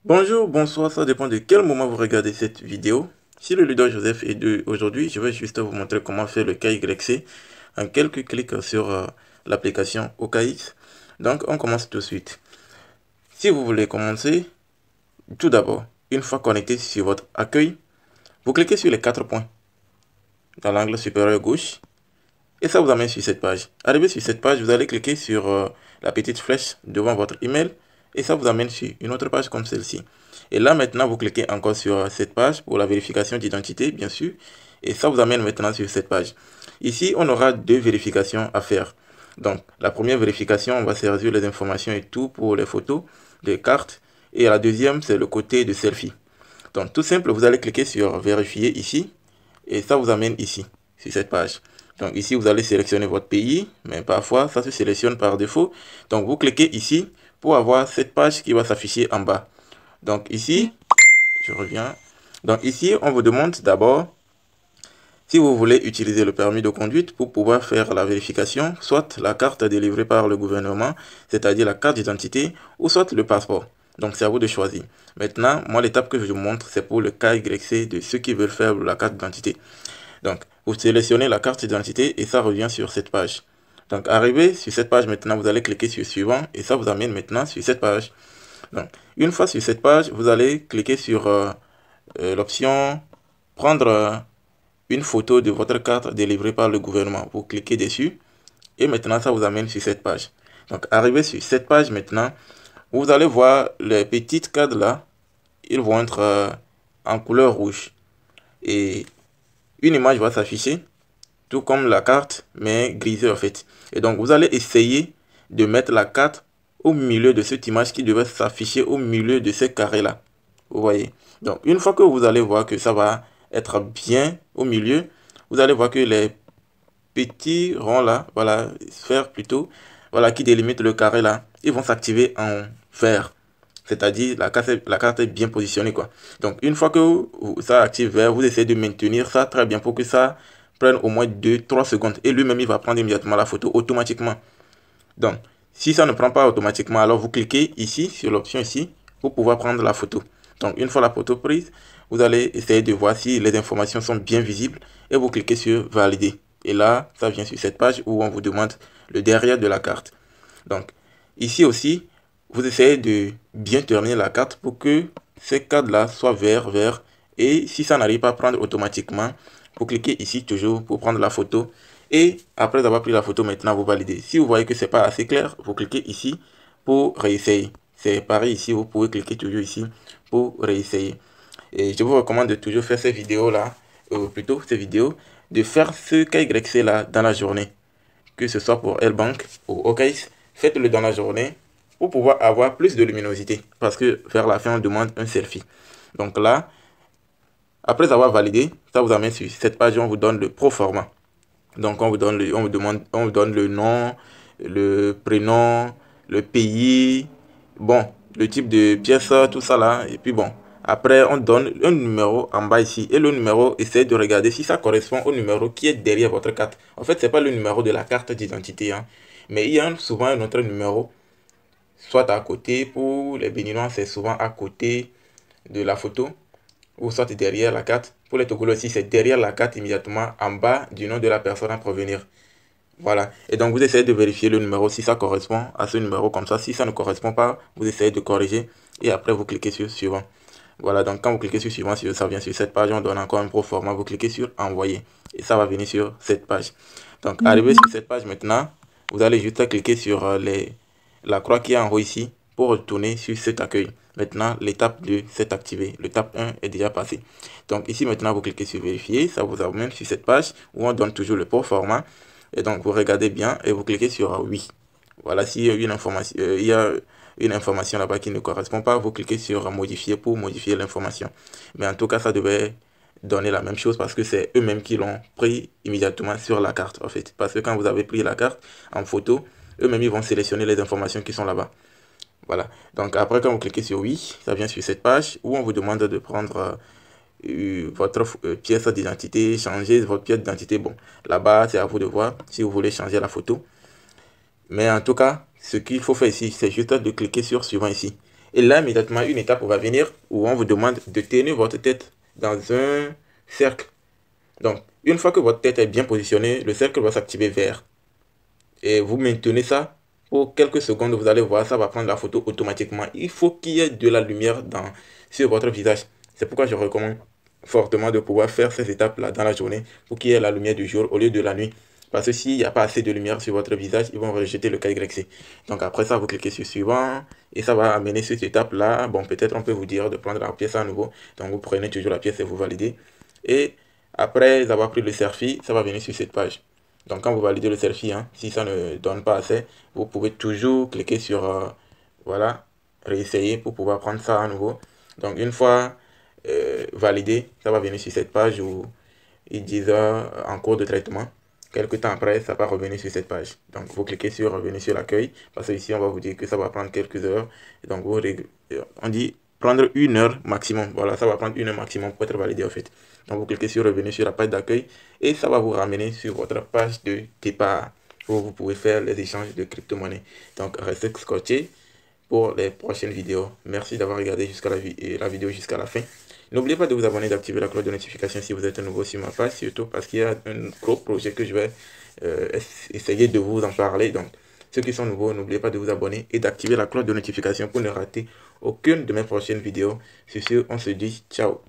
Bonjour, bonsoir, ça dépend de quel moment vous regardez cette vidéo. Si le leader Joseph est de aujourd'hui, je vais juste vous montrer comment faire le KYC en quelques clics sur l'application OKX. Donc, on commence tout de suite. Si vous voulez commencer, tout d'abord, une fois connecté sur votre accueil, vous cliquez sur les 4 points dans l'angle supérieur gauche et ça vous amène sur cette page. Arrivé sur cette page, vous allez cliquer sur la petite flèche devant votre email et ça vous amène sur une autre page comme celle-ci. Et là maintenant, vous cliquez encore sur cette page pour la vérification d'identité, bien sûr. Et ça vous amène maintenant sur cette page. Ici, on aura deux vérifications à faire. Donc, la première vérification, on va saisir les informations et tout pour les photos, les cartes. Et la deuxième, c'est le côté de selfie. Donc, tout simple, vous allez cliquer sur vérifier ici. Et ça vous amène ici, sur cette page. Donc ici, vous allez sélectionner votre pays, mais parfois, ça se sélectionne par défaut. Donc vous cliquez ici pour avoir cette page qui va s'afficher en bas. Donc ici, je reviens. Donc ici, on vous demande d'abord si vous voulez utiliser le permis de conduite pour pouvoir faire la vérification, soit la carte délivrée par le gouvernement, c'est-à-dire la carte d'identité, ou soit le passeport. Donc c'est à vous de choisir. Maintenant, moi l'étape que je vous montre, c'est pour le KYC de ceux qui veulent faire la carte d'identité. Donc, vous sélectionnez la carte d'identité et ça revient sur cette page. Donc, arrivé sur cette page, maintenant, vous allez cliquer sur suivant et ça vous amène maintenant sur cette page. Donc, une fois sur cette page, vous allez cliquer sur l'option prendre une photo de votre carte délivrée par le gouvernement. Vous cliquez dessus et maintenant, ça vous amène sur cette page. Donc, arrivé sur cette page maintenant, vous allez voir les petites cadres là. Ils vont être en couleur rouge. Et une image va s'afficher, tout comme la carte, mais grisée en fait. Et donc, vous allez essayer de mettre la carte au milieu de cette image qui devait s'afficher au milieu de ces carrés-là. Vous voyez? Donc, une fois que vous allez voir que ça va être bien au milieu, vous allez voir que les petits ronds là, voilà, sphères plutôt, voilà, qui délimitent le carré là, ils vont s'activer en vert. C'est-à-dire la carte est bien positionnée, quoi. Donc, une fois que ça active vert, vous essayez de maintenir ça très bien pour que ça prenne au moins 2-3 secondes. Et lui-même, il va prendre immédiatement la photo automatiquement. Donc, si ça ne prend pas automatiquement, alors vous cliquez ici, sur l'option ici, pour pouvoir prendre la photo. Donc, une fois la photo prise, vous allez essayer de voir si les informations sont bien visibles et vous cliquez sur valider. Et là, ça vient sur cette page où on vous demande le derrière de la carte. Donc, ici aussi, vous essayez de bien tourner la carte pour que ces cadres-là soient verts. Et si ça n'arrive pas à prendre automatiquement, vous cliquez ici toujours pour prendre la photo. Et après avoir pris la photo, maintenant vous validez. Si vous voyez que ce n'est pas assez clair, vous cliquez ici pour réessayer. C'est pareil ici, vous pouvez cliquer toujours ici pour réessayer. Et je vous recommande de toujours faire ces vidéos-là, plutôt ces vidéos, de faire ce KYC-là dans la journée. Que ce soit pour L-Bank ou OKX, faites-le dans la journée pour pouvoir avoir plus de luminosité. Parce que vers la fin, on demande un selfie. Donc là, après avoir validé, ça vous amène sur cette page où on vous donne le pro format. Donc on vous donne on vous donne le nom, le prénom, le pays, bon, le type de pièce, tout ça là. Et puis bon, après on donne un numéro en bas ici. Et le numéro, essayez de regarder si ça correspond au numéro qui est derrière votre carte. En fait, c'est pas le numéro de la carte d'identité, hein, mais il y a souvent un autre numéro, soit à côté. Pour les Béninois, c'est souvent à côté de la photo ou soit derrière la carte. Pour les Togolais aussi, c'est derrière la carte immédiatement en bas du nom de la personne à provenir. Voilà. Et donc, vous essayez de vérifier le numéro si ça correspond à ce numéro comme ça. Si ça ne correspond pas, vous essayez de corriger et après, vous cliquez sur suivant. Voilà. Donc, quand vous cliquez sur suivant, ça vient sur cette page. On donne encore un pro format. Vous cliquez sur envoyer et ça va venir sur cette page. Donc, arrivé sur cette page maintenant, vous allez juste cliquer sur la croix qui est en haut ici pour retourner sur cet accueil. Maintenant, l'étape 2 s'est activée. L'étape 1 est déjà passée. Donc ici, maintenant, vous cliquez sur vérifier. Ça vous amène sur cette page où on donne toujours le port format. Et donc, vous regardez bien et vous cliquez sur oui. Voilà, s'il y a une information là-bas qui ne correspond pas, vous cliquez sur modifier pour modifier l'information. Mais en tout cas, ça devait donner la même chose parce que c'est eux-mêmes qui l'ont pris immédiatement sur la carte, en fait. Parce que quand vous avez pris la carte en photo, eux-mêmes, ils vont sélectionner les informations qui sont là-bas. Voilà. Donc après, quand vous cliquez sur oui, ça vient sur cette page où on vous demande de prendre votre pièce d'identité, changer votre pièce d'identité. Bon, là-bas, c'est à vous de voir si vous voulez changer la photo. Mais en tout cas, ce qu'il faut faire ici, c'est juste de cliquer sur suivant ici. Et là, immédiatement, une étape va venir où on vous demande de tenir votre tête dans un cercle. Donc, une fois que votre tête est bien positionnée, le cercle va s'activer vert. Et vous maintenez ça pour quelques secondes, vous allez voir, ça va prendre la photo automatiquement. Il faut qu'il y ait de la lumière sur votre visage. C'est pourquoi je recommande fortement de pouvoir faire ces étapes-là dans la journée pour qu'il y ait la lumière du jour au lieu de la nuit. Parce que s'il n'y a pas assez de lumière sur votre visage, ils vont rejeter le KYC. Donc après ça, vous cliquez sur suivant et ça va amener sur cette étape-là. Bon, peut-être on peut vous dire de prendre la pièce à nouveau. Donc vous prenez toujours la pièce et vous validez. Et après avoir pris le selfie, ça va venir sur cette page. Donc quand vous validez le selfie, hein, si ça ne donne pas assez, vous pouvez toujours cliquer sur voilà, réessayer pour pouvoir prendre ça à nouveau. Donc une fois validé, ça va venir sur cette page où ils disent en cours de traitement. Quelques temps après, ça va revenir sur cette page. Donc vous cliquez sur revenir sur l'accueil, parce que ici on va vous dire que ça va prendre quelques heures. Et donc on dit prendre 1 heure maximum. Voilà, ça va prendre 1 heure maximum pour être validé en fait. Donc vous cliquez sur revenir sur la page d'accueil et ça va vous ramener sur votre page de départ où vous pouvez faire les échanges de crypto-monnaies. Donc restez scotché pour les prochaines vidéos. Merci d'avoir regardé la vidéo jusqu'à la fin. N'oubliez pas de vous abonner et d'activer la cloche de notification si vous êtes nouveau sur ma page, surtout parce qu'il y a un gros projet que je vais essayer de vous en parler. Donc, ceux qui sont nouveaux, n'oubliez pas de vous abonner et d'activer la cloche de notification pour ne rater aucune de mes prochaines vidéos. Sur ce, on se dit ciao.